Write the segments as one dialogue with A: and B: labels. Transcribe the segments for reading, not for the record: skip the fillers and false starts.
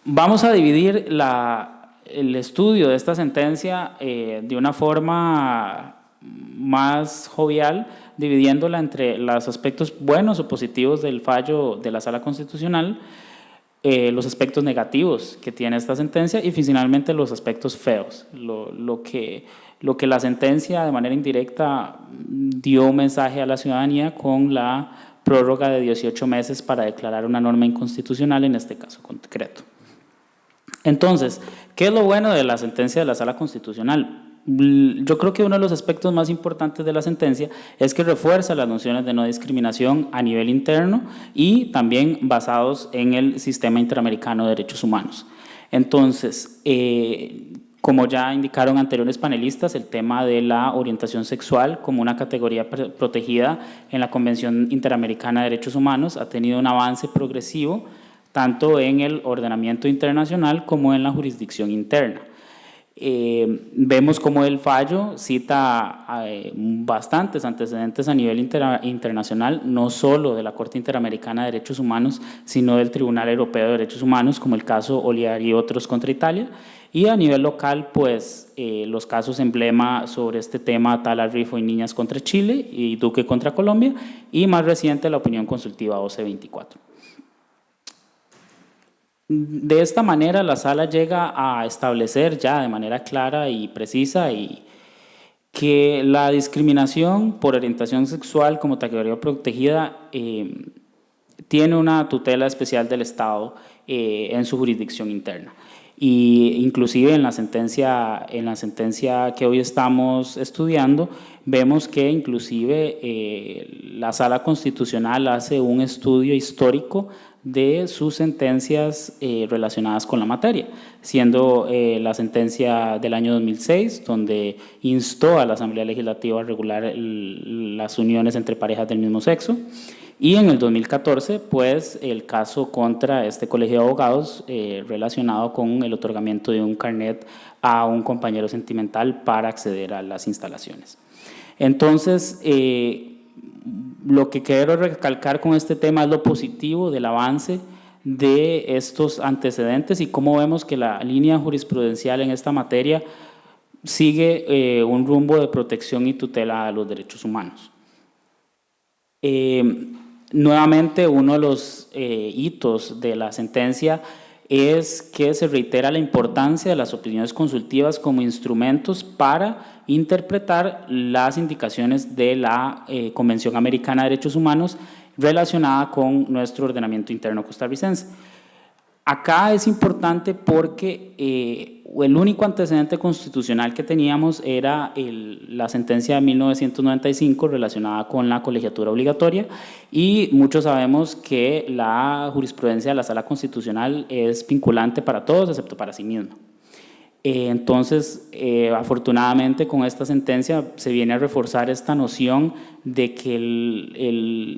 A: Vamos a dividir el estudio de esta sentencia de una forma más jovial, dividiéndola entre los aspectos buenos o positivos del fallo de la Sala Constitucional, los aspectos negativos que tiene esta sentencia y finalmente los aspectos feos, lo que la sentencia de manera indirecta dio un mensaje a la ciudadanía con la prórroga de 18 meses para declarar una norma inconstitucional en este caso concreto. Entonces, ¿qué es lo bueno de la sentencia de la Sala Constitucional? Yo creo que uno de los aspectos más importantes de la sentencia es que refuerza las nociones de no discriminación a nivel interno y también basados en el sistema interamericano de derechos humanos. Entonces, como ya indicaron anteriores panelistas, el tema de la orientación sexual como una categoría protegida en la Convención Interamericana de Derechos Humanos ha tenido un avance progresivo tanto en el ordenamiento internacional como en la jurisdicción interna. Vemos como el fallo cita bastantes antecedentes a nivel internacional, no solo de la Corte Interamericana de Derechos Humanos, sino del Tribunal Europeo de Derechos Humanos, como el caso Oliari y otros contra Italia, y a nivel local, pues, los casos emblema sobre este tema, Tala Rifo y Niñas contra Chile y Duque contra Colombia, y más reciente la opinión consultiva OC24. De esta manera, la Sala llega a establecer ya de manera clara y precisa que la discriminación por orientación sexual como categoría protegida tiene una tutela especial del Estado en su jurisdicción interna. Y inclusive en la sentencia que hoy estamos estudiando, vemos que inclusive la Sala Constitucional hace un estudio histórico de sus sentencias relacionadas con la materia, siendo la sentencia del año 2006, donde instó a la Asamblea Legislativa a regular las uniones entre parejas del mismo sexo, y en el 2014, pues, el caso contra este colegio de abogados relacionado con el otorgamiento de un carnet a un compañero sentimental para acceder a las instalaciones. Entonces, lo que quiero recalcar con este tema es lo positivo del avance de estos antecedentes y cómo vemos que la línea jurisprudencial en esta materia sigue un rumbo de protección y tutela a los derechos humanos. Nuevamente, uno de los hitos de la sentencia es que se reitera la importancia de las opiniones consultivas como instrumentos para interpretar las indicaciones de la Convención Americana de Derechos Humanos relacionada con nuestro ordenamiento interno costarricense. Acá es importante porque el único antecedente constitucional que teníamos era la sentencia de 1995 relacionada con la colegiatura obligatoria y muchos sabemos que la jurisprudencia de la Sala Constitucional es vinculante para todos excepto para sí misma. Entonces, afortunadamente con esta sentencia se viene a reforzar esta noción de que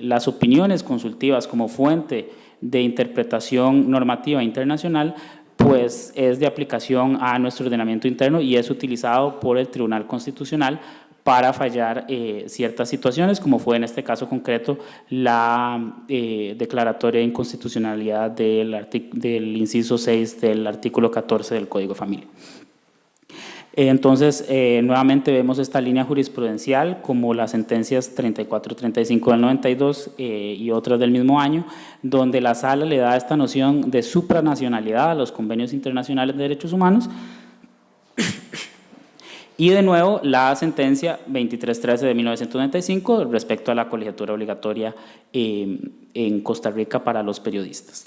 A: las opiniones consultivas como fuente de interpretación normativa internacional pues es de aplicación a nuestro ordenamiento interno y es utilizado por el Tribunal Constitucional para fallar ciertas situaciones, como fue en este caso concreto la declaratoria de inconstitucionalidad del inciso 6 del artículo 14 del Código de Familia. Entonces, nuevamente vemos esta línea jurisprudencial como las sentencias 34 y 35 del 92 y otras del mismo año, donde la Sala le da esta noción de supranacionalidad a los convenios internacionales de derechos humanos. Y de nuevo, la sentencia 2313 de 1995 respecto a la colegiatura obligatoria en Costa Rica para los periodistas.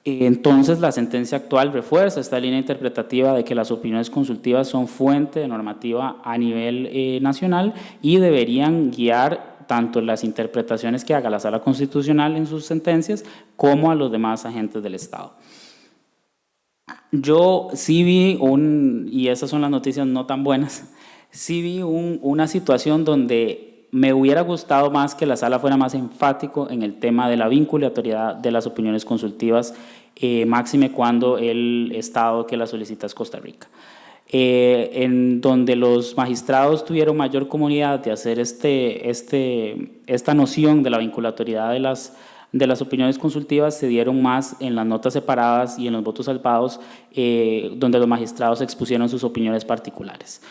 A: Entonces, la sentencia actual refuerza esta línea interpretativa de que las opiniones consultivas son fuente de normativa a nivel nacional y deberían guiar tanto las interpretaciones que haga la Sala Constitucional en sus sentencias como a los demás agentes del Estado. Yo sí vi y esas son las noticias no tan buenas, sí vi una situación donde me hubiera gustado más que la Sala fuera más enfático en el tema de la vinculatoriedad de las opiniones consultivas, máxime cuando el Estado que la solicita es Costa Rica. En donde los magistrados tuvieron mayor comunidad de hacer esta noción de la vinculatoriedad de las opiniones consultivas se dieron más en las notas separadas y en los votos salvados, donde los magistrados expusieron sus opiniones particulares.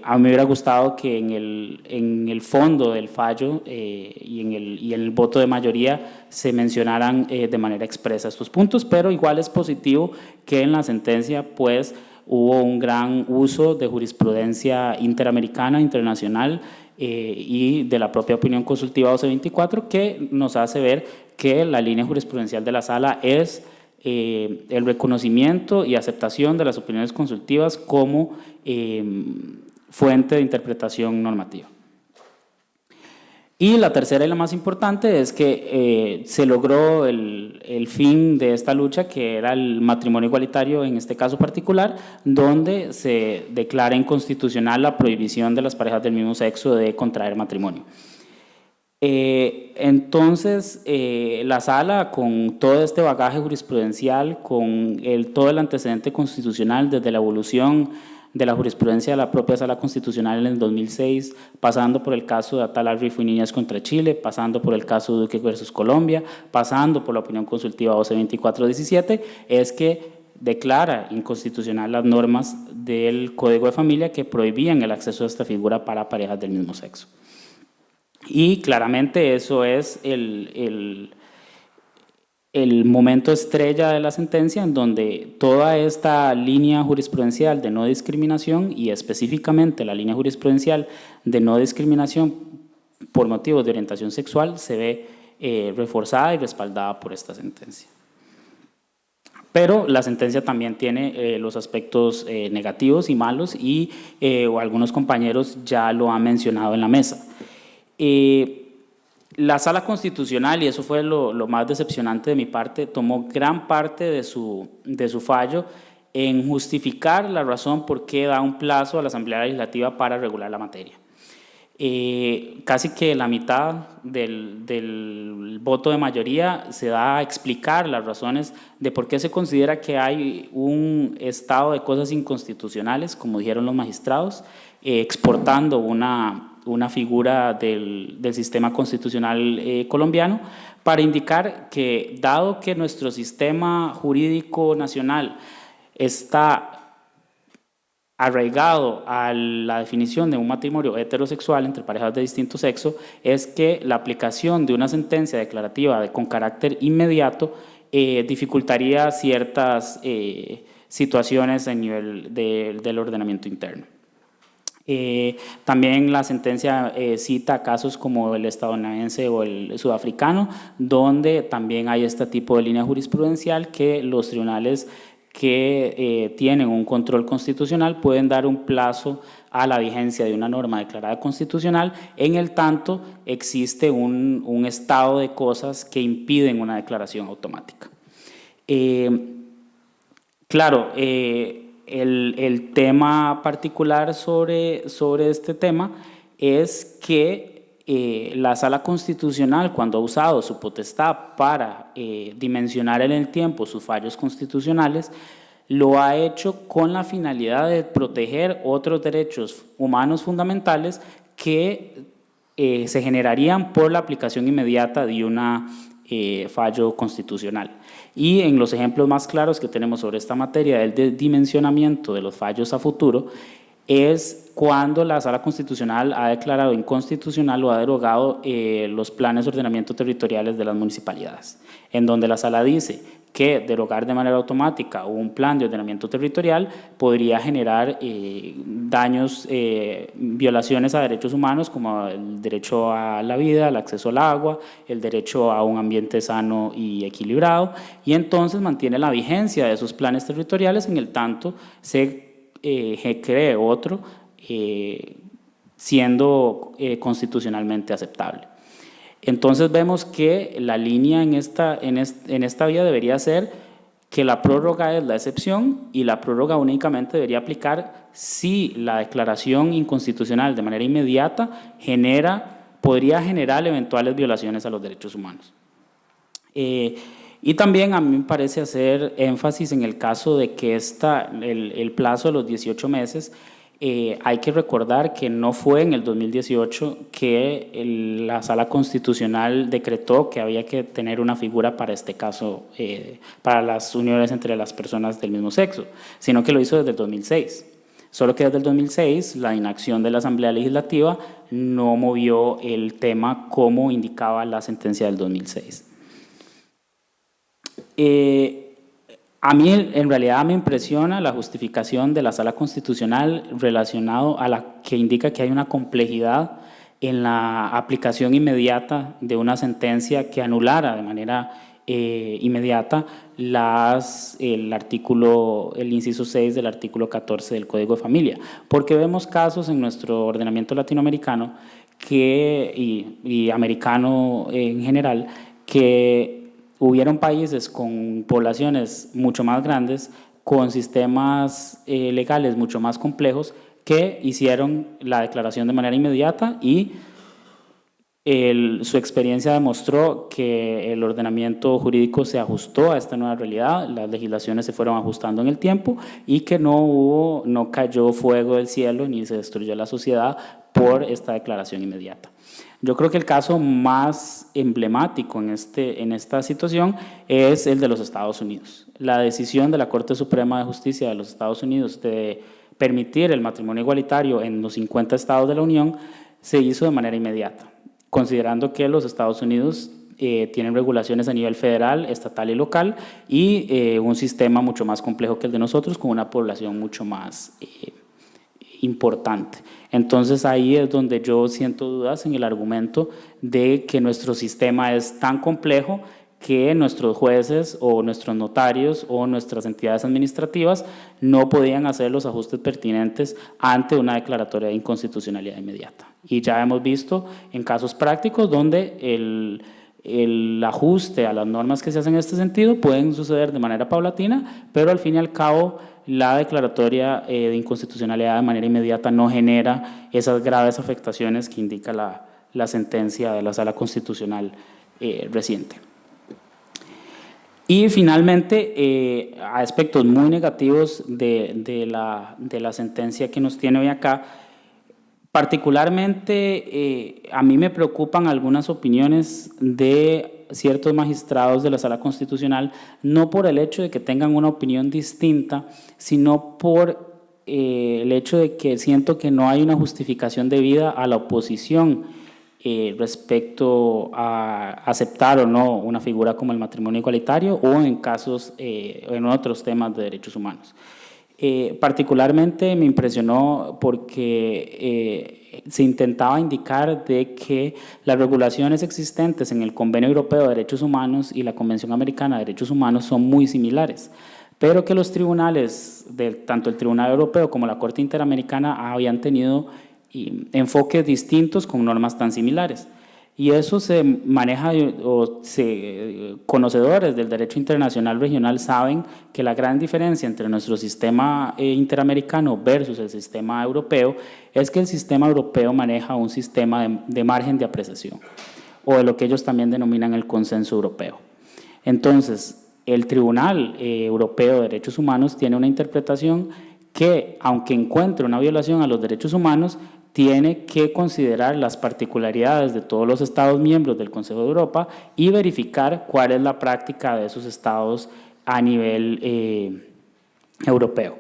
A: A mí me hubiera gustado que en el fondo del fallo y en el voto de mayoría se mencionaran de manera expresa estos puntos, pero igual es positivo que en la sentencia pues hubo un gran uso de jurisprudencia interamericana, internacional, y de la propia opinión consultiva 1224, que nos hace ver que la línea jurisprudencial de la Sala es el reconocimiento y aceptación de las opiniones consultivas como fuente de interpretación normativa. Y la tercera y la más importante es que se logró el fin de esta lucha, que era el matrimonio igualitario en este caso particular, donde se declara inconstitucional la prohibición de las parejas del mismo sexo de contraer matrimonio. Entonces, la Sala, con todo este bagaje jurisprudencial, con todo el antecedente constitucional desde la evolución de la jurisprudencia de la propia Sala Constitucional en el 2006, pasando por el caso de Atala Rifo y Niñas contra Chile, pasando por el caso de Duque versus Colombia, pasando por la opinión consultiva 1224-17, es que declara inconstitucional las normas del Código de Familia que prohibían el acceso a esta figura para parejas del mismo sexo. Y claramente eso es el momento estrella de la sentencia, en donde toda esta línea jurisprudencial de no discriminación, y específicamente la línea jurisprudencial de no discriminación por motivos de orientación sexual, se ve reforzada y respaldada por esta sentencia. Pero la sentencia también tiene los aspectos negativos y malos, y algunos compañeros ya lo han mencionado en la mesa. La Sala Constitucional, y eso fue lo más decepcionante de mi parte, tomó gran parte de su fallo en justificar la razón por qué da un plazo a la Asamblea Legislativa para regular la materia. Casi que la mitad del voto de mayoría se da a explicar las razones de por qué se considera que hay un estado de cosas inconstitucionales, como dijeron los magistrados, exportando una figura del sistema constitucional colombiano, para indicar que, dado que nuestro sistema jurídico nacional está arraigado a la definición de un matrimonio heterosexual entre parejas de distinto sexo, es que la aplicación de una sentencia declarativa con carácter inmediato dificultaría ciertas situaciones a nivel del ordenamiento interno. También la sentencia cita casos como el estadounidense o el sudafricano, donde también hay este tipo de línea jurisprudencial que los tribunales que tienen un control constitucional pueden dar un plazo a la vigencia de una norma declarada constitucional, en el tanto existe un estado de cosas que impiden una declaración automática. Claro, el tema particular sobre este tema es que la Sala Constitucional, cuando ha usado su potestad para dimensionar en el tiempo sus fallos constitucionales, lo ha hecho con la finalidad de proteger otros derechos humanos fundamentales que se generarían por la aplicación inmediata de un fallo constitucional. Y en los ejemplos más claros que tenemos sobre esta materia del dimensionamiento de los fallos a futuro, es cuando la Sala Constitucional ha declarado inconstitucional o ha derogado los planes de ordenamiento territoriales de las municipalidades, en donde la Sala dice que derogar de manera automática un plan de ordenamiento territorial podría generar daños, violaciones a derechos humanos, como el derecho a la vida, el acceso al agua, el derecho a un ambiente sano y equilibrado, y entonces mantiene la vigencia de esos planes territoriales, en el tanto se cree otro siendo constitucionalmente aceptable. Entonces vemos que la línea en esta vía debería ser que la prórroga es la excepción, y la prórroga únicamente debería aplicar si la declaración inconstitucional de manera inmediata podría generar eventuales violaciones a los derechos humanos. Y también a mí me parece hacer énfasis en el caso de que el plazo de los 18 meses hay que recordar que no fue en el 2018 que la Sala Constitucional decretó que había que tener una figura para este caso, para las uniones entre las personas del mismo sexo, sino que lo hizo desde el 2006. Solo que desde el 2006 la inacción de la Asamblea Legislativa no movió el tema como indicaba la sentencia del 2006. A mí, en realidad, me impresiona la justificación de la Sala Constitucional relacionado a la que indica que hay una complejidad en la aplicación inmediata de una sentencia que anulara de manera inmediata el inciso 6 del artículo 14 del Código de Familia, porque vemos casos en nuestro ordenamiento latinoamericano y americano en general que hubieron países con poblaciones mucho más grandes, con sistemas legales mucho más complejos, que hicieron la declaración de manera inmediata y su experiencia demostró que el ordenamiento jurídico se ajustó a esta nueva realidad, las legislaciones se fueron ajustando en el tiempo y que no cayó fuego del cielo ni se destruyó la sociedad por esta declaración inmediata. Yo creo que el caso más emblemático en esta situación es el de los Estados Unidos. La decisión de la Corte Suprema de Justicia de los Estados Unidos de permitir el matrimonio igualitario en los 50 estados de la Unión se hizo de manera inmediata, considerando que los Estados Unidos tienen regulaciones a nivel federal, estatal y local y un sistema mucho más complejo que el de nosotros, con una población mucho más importante. Entonces ahí es donde yo siento dudas en el argumento de que nuestro sistema es tan complejo que nuestros jueces o nuestros notarios o nuestras entidades administrativas no podían hacer los ajustes pertinentes ante una declaratoria de inconstitucionalidad inmediata. Y ya hemos visto en casos prácticos donde el ajuste a las normas que se hacen en este sentido pueden suceder de manera paulatina, pero al fin y al cabo la declaratoria de inconstitucionalidad de manera inmediata no genera esas graves afectaciones que indica la sentencia de la Sala Constitucional reciente. Y finalmente, a aspectos muy negativos de la sentencia que nos tiene hoy acá, particularmente a mí me preocupan algunas opiniones de ciertos magistrados de la Sala Constitucional, no por el hecho de que tengan una opinión distinta, sino por el hecho de que siento que no hay una justificación debida a la oposición respecto a aceptar o no una figura como el matrimonio igualitario o en casos, en otros temas de derechos humanos. Particularmente me impresionó porque se intentaba indicar de que las regulaciones existentes en el Convenio Europeo de Derechos Humanos y la Convención Americana de Derechos Humanos son muy similares, pero que los tribunales, tanto el Tribunal Europeo como la Corte Interamericana, habían tenido enfoques distintos con normas tan similares. Y eso se maneja, conocedores del derecho internacional regional saben que la gran diferencia entre nuestro sistema interamericano versus el sistema europeo es que el sistema europeo maneja un sistema de margen de apreciación, o de lo que ellos también denominan el consenso europeo. Entonces, el Tribunal Europeo de Derechos Humanos tiene una interpretación que, aunque encuentre una violación a los derechos humanos, tiene que considerar las particularidades de todos los Estados miembros del Consejo de Europa y verificar cuál es la práctica de esos Estados a nivel europeo.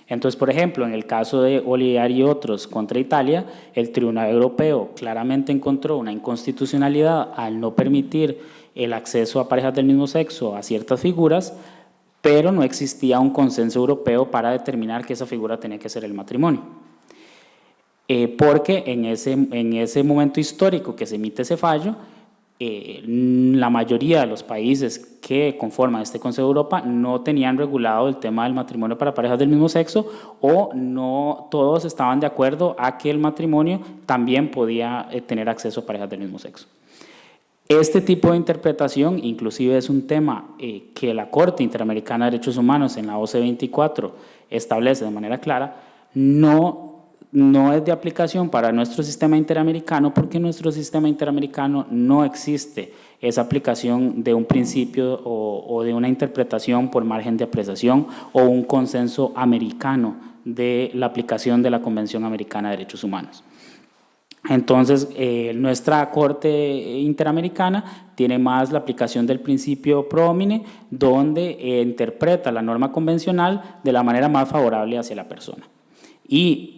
A: Entonces, por ejemplo, en el caso de Olivier y otros contra Italia, el Tribunal Europeo claramente encontró una inconstitucionalidad al no permitir el acceso a parejas del mismo sexo a ciertas figuras, pero no existía un consenso europeo para determinar que esa figura tenía que ser el matrimonio. Porque en ese momento histórico que se emite ese fallo, la mayoría de los países que conforman este Consejo de Europa no tenían regulado el tema del matrimonio para parejas del mismo sexo, o no todos estaban de acuerdo a que el matrimonio también podía tener acceso a parejas del mismo sexo. Este tipo de interpretación inclusive es un tema que la Corte Interamericana de Derechos Humanos en la OC 24 establece de manera clara, no no es de aplicación para nuestro sistema interamericano porque en nuestro sistema interamericano no existe esa aplicación de un principio o de una interpretación por margen de apreciación o un consenso americano de la aplicación de la Convención Americana de Derechos Humanos. Entonces, nuestra Corte Interamericana tiene más la aplicación del principio pro homine, donde interpreta la norma convencional de la manera más favorable hacia la persona. Y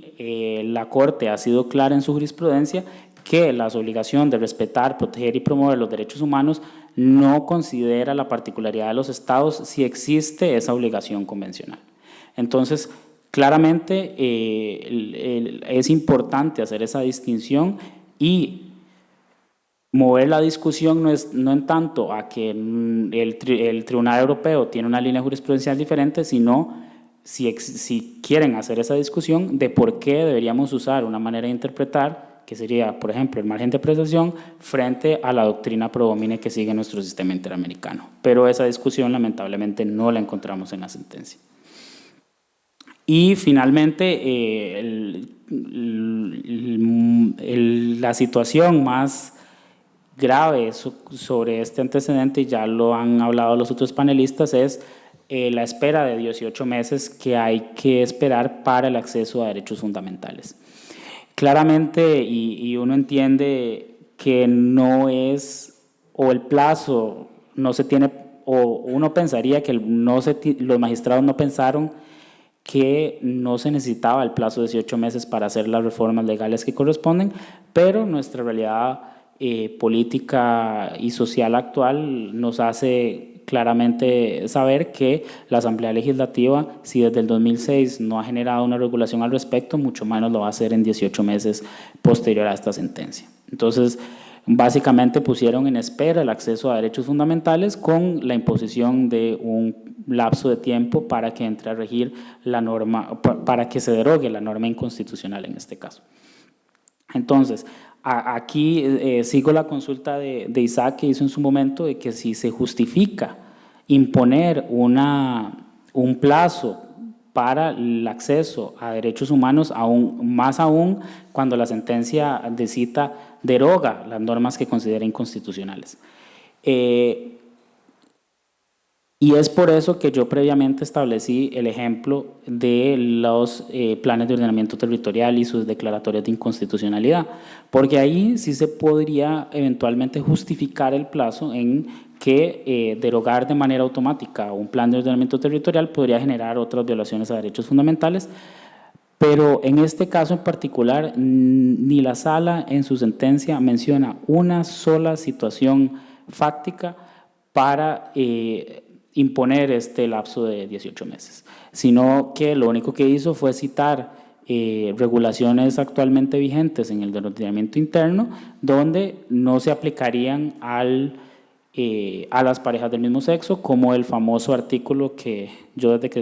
A: la Corte ha sido clara en su jurisprudencia que la obligación de respetar, proteger y promover los derechos humanos no considera la particularidad de los estados si existe esa obligación convencional. Entonces, claramente es importante hacer esa distinción y mover la discusión no en tanto a que el Tribunal Europeo tiene una línea jurisprudencial diferente, sino si quieren hacer esa discusión de por qué deberíamos usar una manera de interpretar, que sería, por ejemplo, el margen de apreciación, frente a la doctrina pro homine que sigue nuestro sistema interamericano. Pero esa discusión, lamentablemente, no la encontramos en la sentencia. Y finalmente, la situación más grave sobre este antecedente, y ya lo han hablado los otros panelistas, es la espera de 18 meses que hay que esperar para el acceso a derechos fundamentales. Claramente, y uno entiende que no es, o el plazo no se tiene, o uno pensaría que los magistrados no pensaron que no se necesitaba el plazo de 18 meses para hacer las reformas legales que corresponden, pero nuestra realidad política y social actual nos hace claramente saber que la Asamblea Legislativa, si desde el 2006 no ha generado una regulación al respecto, mucho menos lo va a hacer en 18 meses posterior a esta sentencia. Entonces, básicamente pusieron en espera el acceso a derechos fundamentales con la imposición de un lapso de tiempo para que entre a regir la norma, para que se derogue la norma inconstitucional en este caso. Entonces, aquí sigo la consulta de Isaac que hizo en su momento de que si se justifica imponer un plazo para el acceso a derechos humanos, más aún cuando la sentencia de cita deroga las normas que considera inconstitucionales. Y es por eso que yo previamente establecí el ejemplo de los planes de ordenamiento territorial y sus declaratorias de inconstitucionalidad, porque ahí sí se podría eventualmente justificar el plazo en que derogar de manera automática un plan de ordenamiento territorial podría generar otras violaciones a derechos fundamentales, pero en este caso en particular ni la Sala en su sentencia menciona una sola situación fáctica para imponer este lapso de 18 meses, sino que lo único que hizo fue citar regulaciones actualmente vigentes en el ordenamiento interno donde no se aplicarían a las parejas del mismo sexo, como el famoso artículo que yo desde que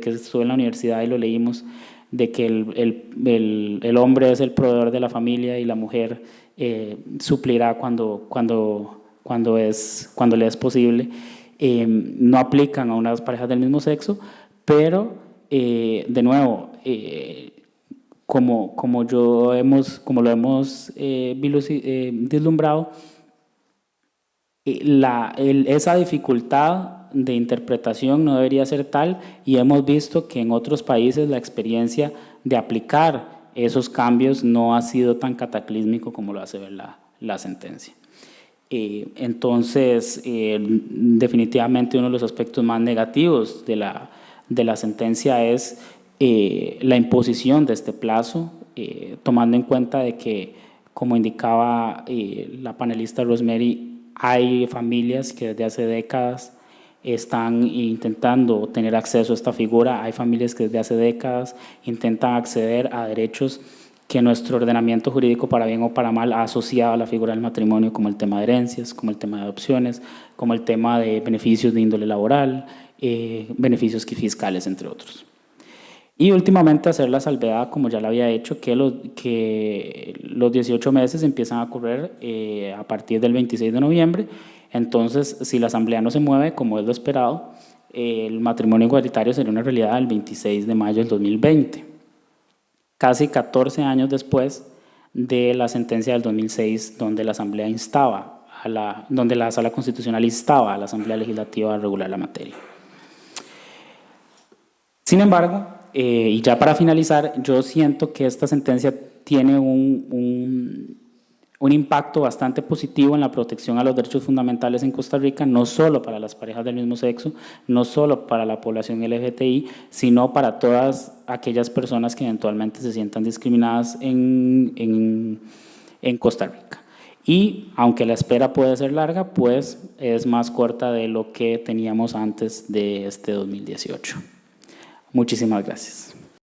A: estuve en la universidad y lo leímos, de que el hombre es el proveedor de la familia y la mujer suplirá cuando le es posible. No aplican a unas parejas del mismo sexo, pero de nuevo, como lo hemos vislumbrado, esa dificultad de interpretación no debería ser tal, y hemos visto que en otros países la experiencia de aplicar esos cambios no ha sido tan cataclísmico como lo hace ver la sentencia. Entonces, definitivamente uno de los aspectos más negativos de la sentencia es la imposición de este plazo, tomando en cuenta de que, como indicaba la panelista Rosemary, hay familias que desde hace décadas están intentando tener acceso a esta figura, hay familias que desde hace décadas intentan acceder a derechos que nuestro ordenamiento jurídico, para bien o para mal, ha asociado a la figura del matrimonio, como el tema de herencias, como el tema de adopciones, como el tema de beneficios de índole laboral, beneficios fiscales, entre otros. Y últimamente hacer la salvedad, como ya lo había hecho, que los 18 meses empiezan a correr a partir del 26 de noviembre. Entonces, si la Asamblea no se mueve, como es lo esperado, el matrimonio igualitario sería una realidad el 26 de mayo del 2020. casi 14 años después de la sentencia del 2006, donde la Asamblea donde la Sala Constitucional instaba a la Asamblea Legislativa a regular la materia. Sin embargo, y ya para finalizar, yo siento que esta sentencia tiene un impacto bastante positivo en la protección a los derechos fundamentales en Costa Rica, no solo para las parejas del mismo sexo, no solo para la población LGBTI, sino para todas aquellas personas que eventualmente se sientan discriminadas en Costa Rica. Y aunque la espera puede ser larga, pues es más corta de lo que teníamos antes de este 2018. Muchísimas gracias.